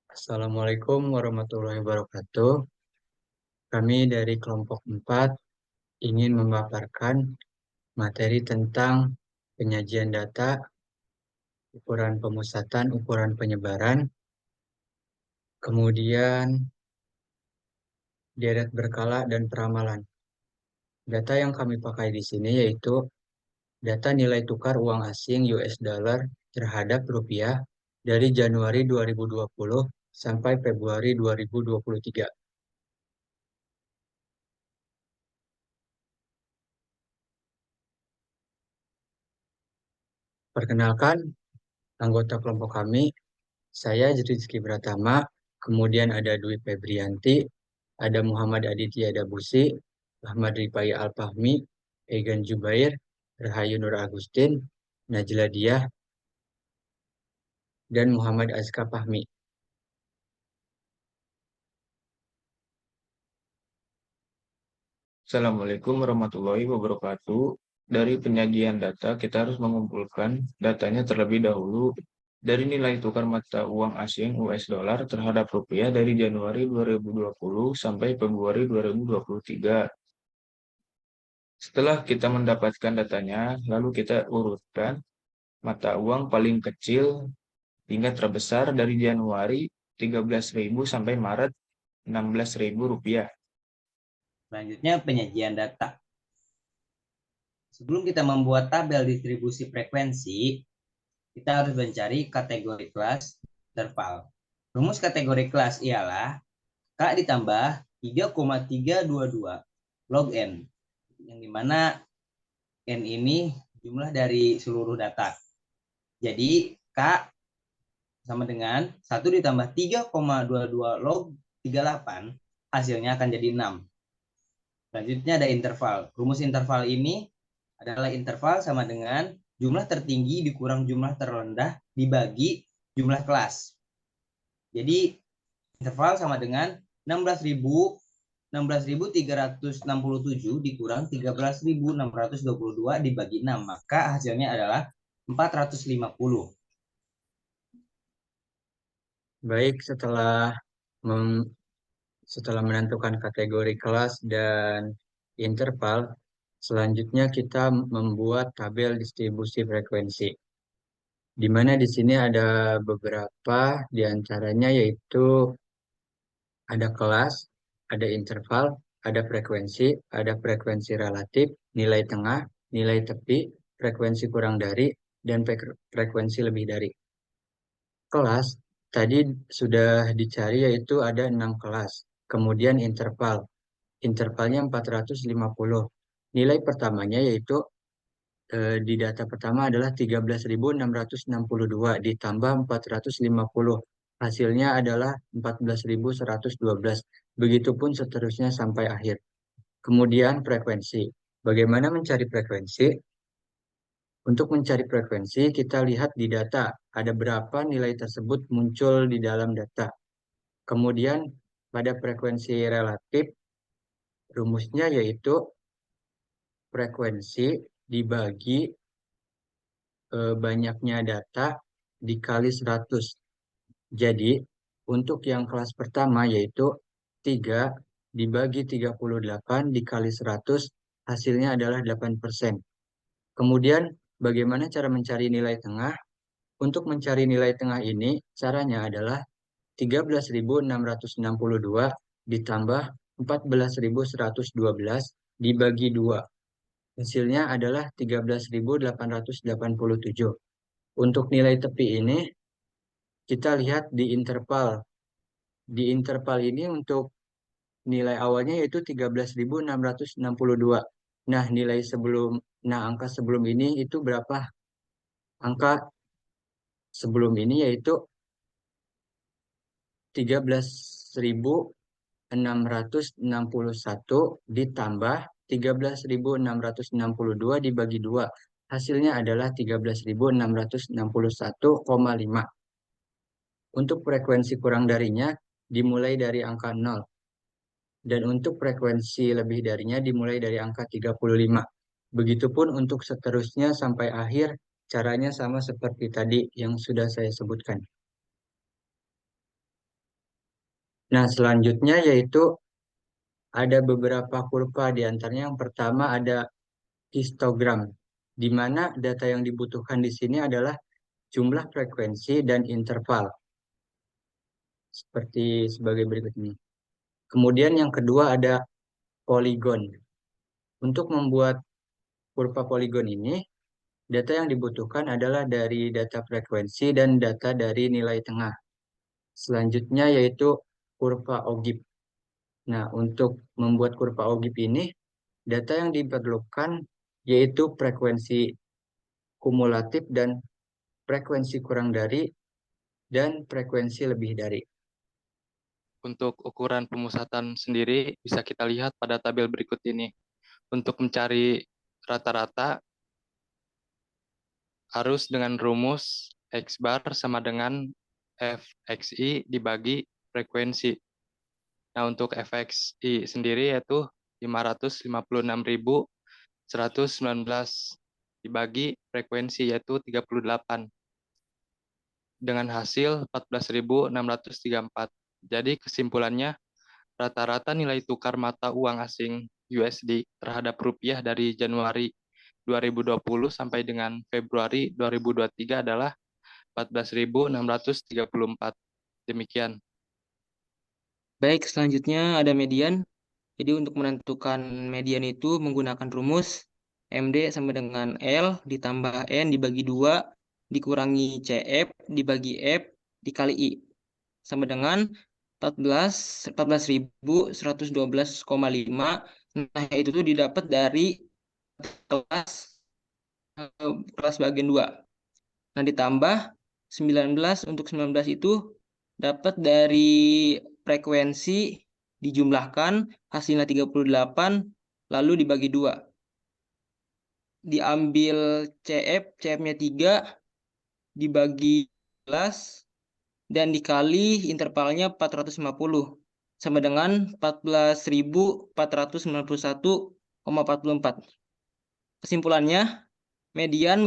Assalamualaikum warahmatullahi wabarakatuh. Kami dari kelompok 4 ingin memaparkan materi tentang penyajian data, ukuran pemusatan, ukuran penyebaran, kemudian deret berkala dan peramalan. Data yang kami pakai di sini yaitu data nilai tukar uang asing US dollar terhadap rupiah dari Januari 2020 sampai Februari 2023. Perkenalkan, anggota kelompok kami, saya Rizky Pratama, kemudian ada Dwi Febrianti, ada Muhammad Aditya Dabusi, Ahmad Rifai Alfahmi, Egan Jubair, Rahayu Nur Agustin, Najla Diah, dan Muhammad Azka Fahmi. Assalamualaikum warahmatullahi wabarakatuh. Dari penyajian data, kita harus mengumpulkan datanya terlebih dahulu dari nilai tukar mata uang asing US dollar terhadap rupiah dari Januari 2020 sampai Februari 2023. Setelah kita mendapatkan datanya, lalu kita urutkan mata uang paling kecil hingga terbesar dari Januari 13.000 sampai Maret 16.000 rupiah. Selanjutnya penyajian data. Sebelum kita membuat tabel distribusi frekuensi, kita harus mencari kategori kelas interval. Rumus kategori kelas ialah K ditambah 3,322 log N, yang dimana N ini jumlah dari seluruh data. Jadi K sama dengan 1 ditambah 3,22 log 38, hasilnya akan jadi 6. Selanjutnya ada interval. Rumus interval ini adalah interval sama dengan jumlah tertinggi dikurang jumlah terendah dibagi jumlah kelas. Jadi interval sama dengan 16.367 dikurang 13.622 dibagi 6. Maka hasilnya adalah 450. Baik, setelah menentukan kategori kelas dan interval, selanjutnya kita membuat tabel distribusi frekuensi. Di mana di sini ada beberapa di antaranya yaitu ada kelas, ada interval, ada frekuensi relatif, nilai tengah, nilai tepi, frekuensi kurang dari, dan frekuensi lebih dari. Kelas tadi sudah dicari yaitu ada 6 kelas. Kemudian interval. Intervalnya 450. Nilai pertamanya yaitu di data pertama adalah 13.662 ditambah 450. Hasilnya adalah 14.112. Begitupun seterusnya sampai akhir. Kemudian frekuensi. Bagaimana mencari frekuensi? Untuk mencari frekuensi, kita lihat di data ada berapa nilai tersebut muncul di dalam data. Kemudian pada frekuensi relatif, rumusnya yaitu frekuensi dibagi banyaknya data dikali 100. Jadi, untuk yang kelas pertama yaitu 3 dibagi 38 dikali 100, hasilnya adalah 8%. Kemudian, bagaimana cara mencari nilai tengah? Untuk mencari nilai tengah ini, caranya adalah 13.662 ditambah 14.112 dibagi 2. Hasilnya adalah 13.887. Untuk nilai tepi ini, kita lihat di interval. Di interval ini untuk nilai awalnya yaitu 13.662. Nah, angka sebelum ini itu berapa? Angka sebelum ini yaitu 13.661 ditambah 13.662 dibagi 2. Hasilnya adalah 13.661,5. Untuk frekuensi kurang darinya dimulai dari angka 0. Dan untuk frekuensi lebih darinya dimulai dari angka 35. Begitupun untuk seterusnya sampai akhir, caranya sama seperti tadi yang sudah saya sebutkan. Nah, selanjutnya yaitu ada beberapa kurva, di antaranya yang pertama ada histogram, di mana data yang dibutuhkan di sini adalah jumlah frekuensi dan interval, seperti sebagai berikut ini. Kemudian yang kedua ada poligon. Untuk membuat kurva poligon ini, data yang dibutuhkan adalah dari data frekuensi dan data dari nilai tengah. Selanjutnya yaitu kurva OGIP. Nah, untuk membuat kurva OGIP ini, data yang diperlukan yaitu frekuensi kumulatif dan frekuensi kurang dari dan frekuensi lebih dari. Untuk ukuran pemusatan sendiri bisa kita lihat pada tabel berikut ini. Untuk mencari rata-rata harus dengan rumus X bar sama dengan Fxi dibagi frekuensi. Nah, untuk Fxi sendiri yaitu 556.119 dibagi frekuensi yaitu 38 dengan hasil 14.634. Jadi kesimpulannya, rata-rata nilai tukar mata uang asing USD terhadap rupiah dari Januari 2020 sampai dengan Februari 2023 adalah 14.634. Demikian. Baik, selanjutnya ada median. Jadi untuk menentukan median itu menggunakan rumus MD sama dengan L ditambah N dibagi 2 dikurangi CF dibagi F dikali I sama dengan 14.112,5. Nah, itu tuh didapat dari kelas bagian 2. Nah, ditambah 19 untuk 19 itu dapat dari frekuensi dijumlahkan hasilnya 38 lalu dibagi 2. Diambil CF-nya 3 dibagi 11 dan dikali intervalnya 450 sama dengan 14.491,44. Kesimpulannya, median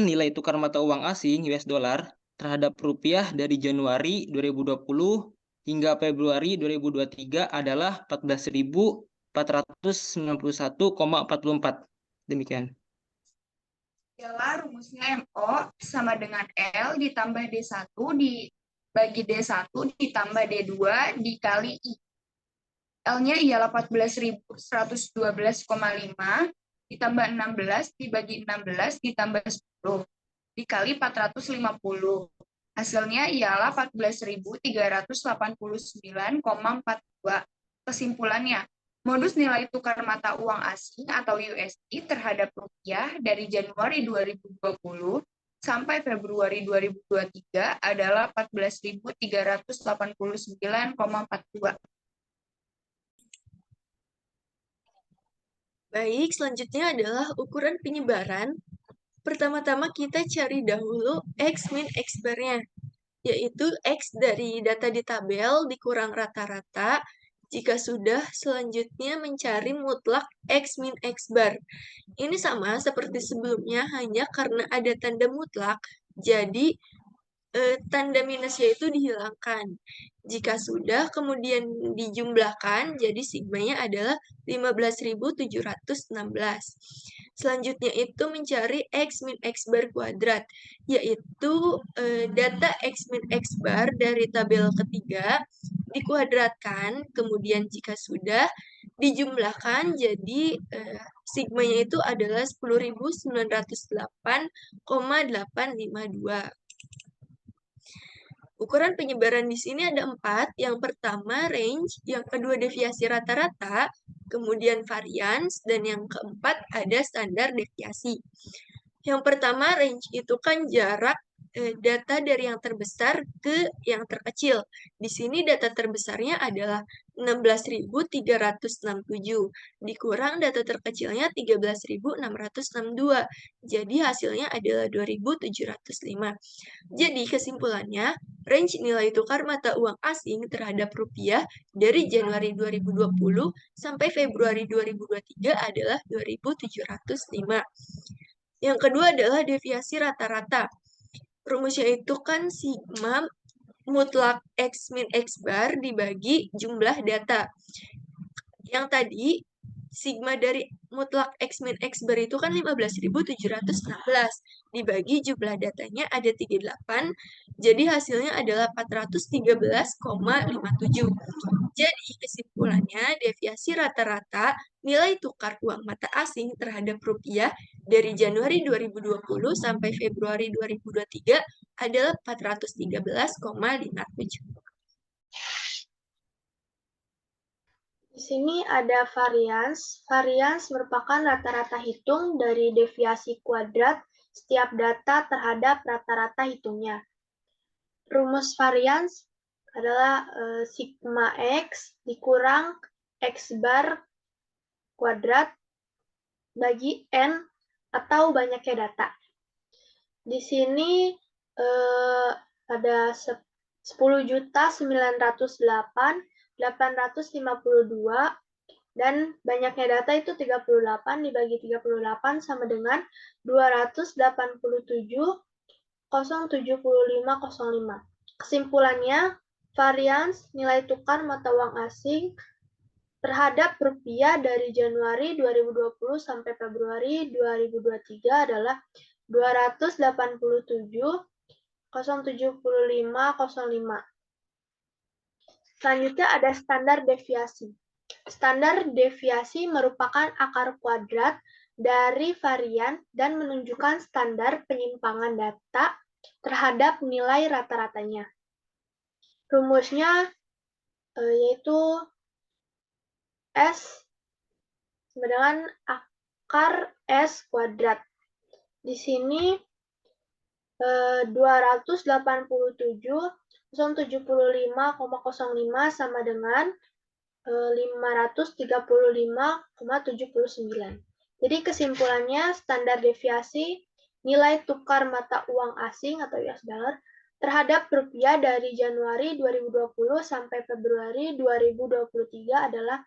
nilai tukar mata uang asing US dollar terhadap rupiah dari Januari 2020 hingga Februari 2023 adalah 14.491,44. Demikian. Adalah rumusnya MO sama dengan L ditambah D1 dibagi D1 ditambah D2 dikali I. L-nya ialah 14.112,5 ditambah 16 dibagi 16 ditambah 10 dikali 450. Hasilnya ialah 14.389,42. Kesimpulannya, modus nilai tukar mata uang asing atau USD terhadap rupiah dari Januari 2020 sampai Februari 2023 adalah 14.389,42. Baik, selanjutnya adalah ukuran penyebaran. Pertama-tama kita cari dahulu X min X bar-nya, yaitu X dari data di tabel dikurang rata-rata. Jika sudah, selanjutnya mencari mutlak X min X bar. Ini sama seperti sebelumnya, hanya karena ada tanda mutlak, jadi tanda minusnya itu dihilangkan. Jika sudah, kemudian dijumlahkan, jadi sigmanya adalah 15.716. Selanjutnya itu mencari X min X bar kuadrat, yaitu data X min X bar dari tabel ketiga dikuadratkan, kemudian jika sudah dijumlahkan, jadi sigmanya itu adalah 10.908,852. Ukuran penyebaran di sini ada 4. Yang pertama range, yang kedua deviasi rata-rata, kemudian varians, dan yang keempat ada standar deviasi. Yang pertama range itu kan jarak data dari yang terbesar ke yang terkecil. Di sini data terbesarnya adalah 16.367, dikurang data terkecilnya 13.662. Jadi hasilnya adalah 2.705. Jadi kesimpulannya, range nilai tukar mata uang asing terhadap rupiah dari Januari 2020 sampai Februari 2023 adalah 2.705. Yang kedua adalah deviasi rata-rata. Rumusnya itu kan sigma mutlak X min X bar dibagi jumlah data. Yang tadi, sigma dari mutlak X min X bar itu kan 15.716. Dibagi jumlah datanya ada 38, jadi hasilnya adalah 413,57. Jadi kesimpulannya, deviasi rata-rata nilai tukar uang mata asing terhadap rupiah dari Januari 2020 sampai Februari 2023 adalah 413,57. Di sini ada varians. Varians merupakan rata-rata hitung dari deviasi kuadrat setiap data terhadap rata-rata hitungnya. Rumus varians adalah sigma X dikurang X bar kuadrat bagi N atau banyaknya data. Di sini ada 10.908.852 dan banyaknya data itu 38 dibagi 38 sama dengan 287,075,05. Kesimpulannya, varians nilai tukar mata uang asing terhadap rupiah dari Januari 2020 sampai Februari 2023 adalah 287,075,05. Selanjutnya ada standar deviasi. Standar deviasi merupakan akar kuadrat dari varian dan menunjukkan standar penyimpangan data terhadap nilai rata-ratanya. Rumusnya yaitu S sama dengan akar S kuadrat. Di sini 287,075,05 sama dengan 535,79. Jadi kesimpulannya standar deviasi nilai tukar mata uang asing atau US dollar terhadap rupiah dari Januari 2020 sampai Februari 2023 adalah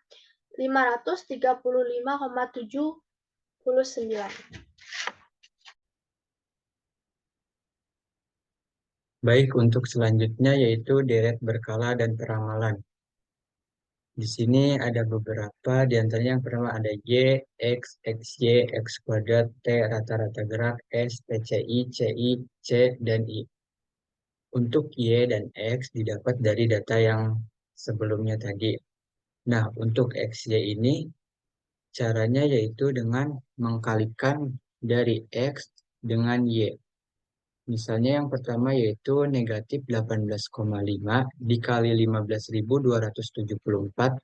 535,79. Baik, untuk selanjutnya yaitu deret berkala dan peramalan. Di sini ada beberapa, di antaranya yang pertama ada Y, X, XY, X kuadrat, T, rata-rata gerak, S, TCI, CI, C, dan I. Untuk Y dan X didapat dari data yang sebelumnya tadi. Nah, untuk XY ini caranya yaitu dengan mengkalikan dari X dengan Y. Misalnya yang pertama yaitu negatif 18,5 dikali 15.274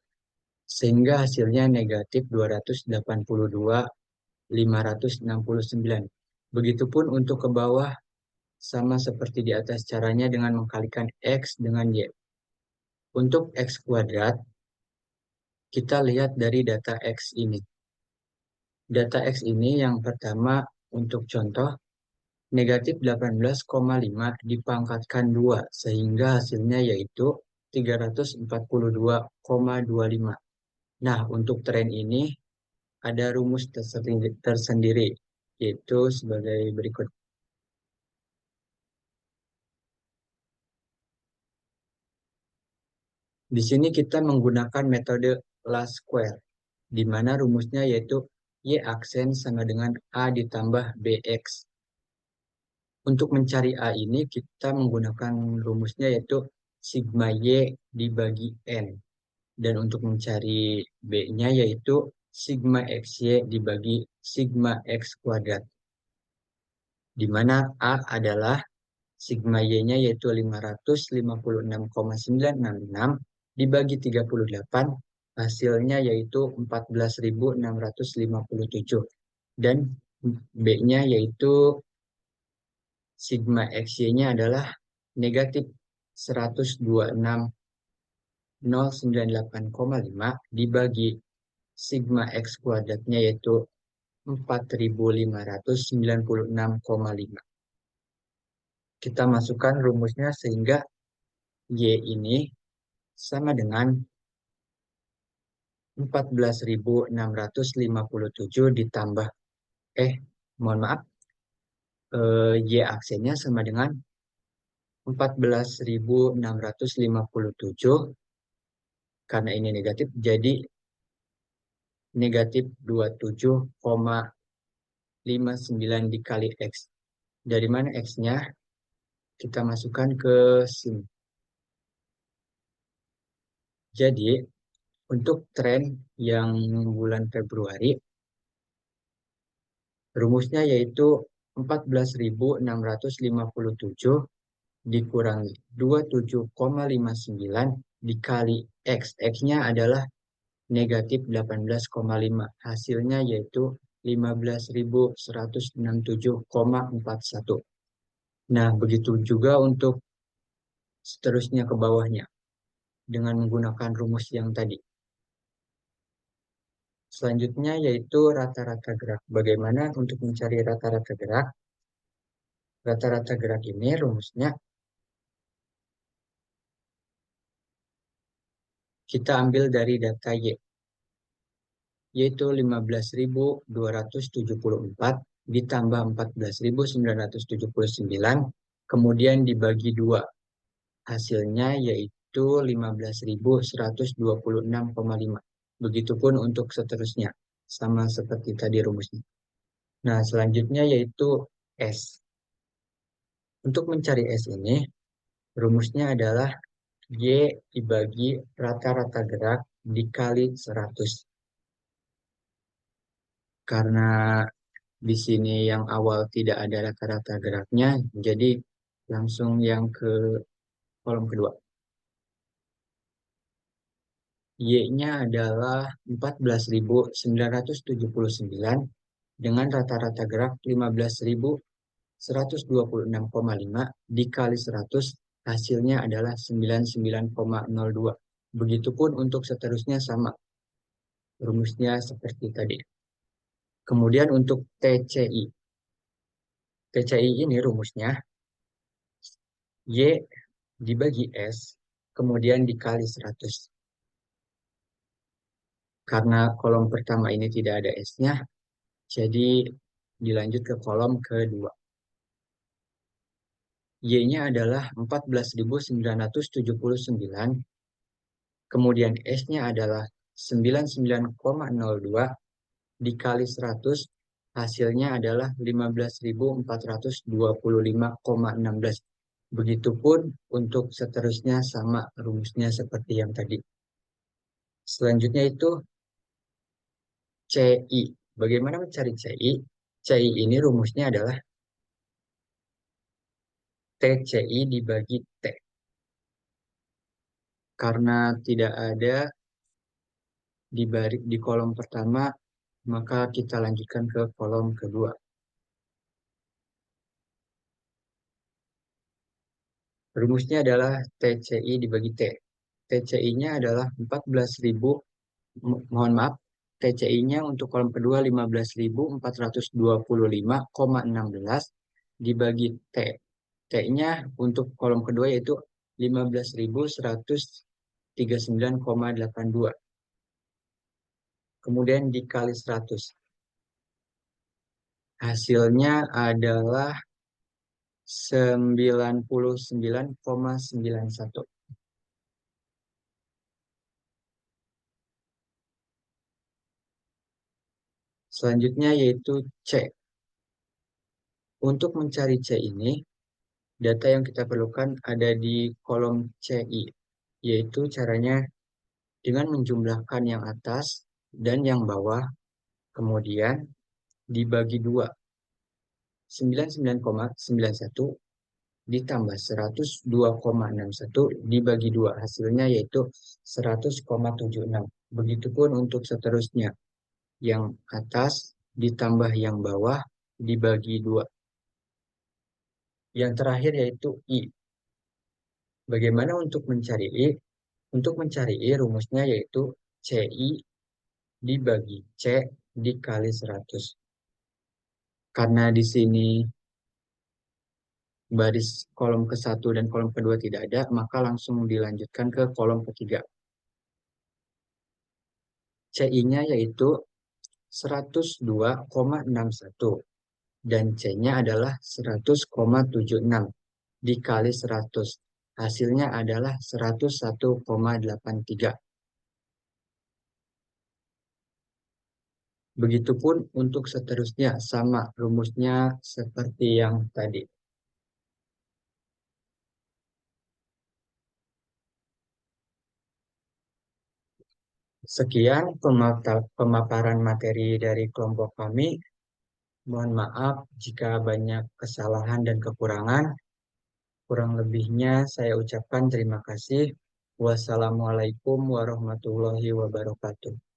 sehingga hasilnya negatif 282.569. Begitupun untuk ke bawah sama seperti di atas, caranya dengan mengkalikan X dengan Y. Untuk X kuadrat kita lihat dari data X ini. Data X ini yang pertama untuk contoh negatif 18,5 dipangkatkan 2 sehingga hasilnya yaitu 342,25. Nah, untuk tren ini ada rumus tersendiri yaitu sebagai berikut. Di sini kita menggunakan metode last square di mana rumusnya yaitu Y aksen sama dengan A ditambah BX. Untuk mencari A ini kita menggunakan rumusnya yaitu sigma Y dibagi N. Dan untuk mencari B-nya yaitu sigma XY dibagi sigma X kuadrat. Di mana A adalah sigma Y-nya yaitu 556,966 dibagi 38, hasilnya yaitu 14.657. Dan B-nya yaitu sigma XY-nya adalah negatif 126.098,5 dibagi sigma X kuadratnya yaitu 4.596,5. Kita masukkan rumusnya sehingga Y ini sama dengan 14.657 ditambah mohon maaf, Y aksennya sama dengan 14.657. Karena ini negatif, jadi negatif 27,59 dikali X. Dari mana X-nya? Kita masukkan ke sini. Jadi, untuk tren yang bulan Februari, rumusnya yaitu 14.657 dikurangi 27,59 dikali X. X-nya adalah negatif 18,5. Hasilnya yaitu 15.167,41. Nah, begitu juga untuk seterusnya ke bawahnya dengan menggunakan rumus yang tadi. Selanjutnya yaitu rata-rata gerak. Bagaimana untuk mencari rata-rata gerak? Rata-rata gerak ini rumusnya kita ambil dari data Y, yaitu 15.274 ditambah 14.979, kemudian dibagi 2. Hasilnya yaitu 15.126,5. Begitupun untuk seterusnya, sama seperti tadi rumusnya. Nah, selanjutnya yaitu S. Untuk mencari S ini, rumusnya adalah Y dibagi rata-rata gerak dikali 100. Karena di sini yang awal tidak ada rata-rata geraknya, jadi langsung yang ke kolom kedua. Y-nya adalah 14.979 dengan rata-rata gerak 15.126,5 dikali 100, hasilnya adalah 99,02. Begitupun untuk seterusnya sama. Rumusnya seperti tadi. Kemudian untuk TCI. TCI ini rumusnya Y dibagi S, kemudian dikali 100. Karena kolom pertama ini tidak ada S-nya, jadi dilanjut ke kolom kedua. Y-nya adalah 14.979, kemudian S-nya adalah 99,02 dikali 100, hasilnya adalah 15.425,16. Begitupun untuk seterusnya sama rumusnya seperti yang tadi. Selanjutnya itu CI. Bagaimana mencari CI? CI ini rumusnya adalah TCI dibagi T. Karena tidak ada di kolom pertama, maka kita lanjutkan ke kolom kedua. Rumusnya adalah TCI dibagi T. TCI-nya adalah 14.000, mohon maaf, TCI-nya untuk kolom kedua 15.425,16 dibagi T. T-nya untuk kolom kedua yaitu 15.139,82. Kemudian dikali 100. Hasilnya adalah 99,91. Selanjutnya yaitu C. Untuk mencari C ini, data yang kita perlukan ada di kolom CI, yaitu caranya dengan menjumlahkan yang atas dan yang bawah, kemudian dibagi 2. 99,91 ditambah 102,61 dibagi 2. Hasilnya yaitu 100,76. Begitupun untuk seterusnya. Yang atas ditambah yang bawah dibagi 2. Yang terakhir yaitu I. Bagaimana untuk mencari I? Untuk mencari I rumusnya yaitu CI dibagi C dikali 100. Karena di sini baris kolom ke-1 dan kolom kedua tidak ada, maka langsung dilanjutkan ke kolom ketiga. CI-nya yaitu 102,61 dan C-nya adalah 100,76. dikali 100. Hasilnya adalah 101,83. Begitupun untuk seterusnya, sama rumusnya seperti yang tadi. Sekian pemaparan materi dari kelompok kami. Mohon maaf jika banyak kesalahan dan kekurangan. Kurang lebihnya saya ucapkan terima kasih. Wassalamualaikum warahmatullahi wabarakatuh.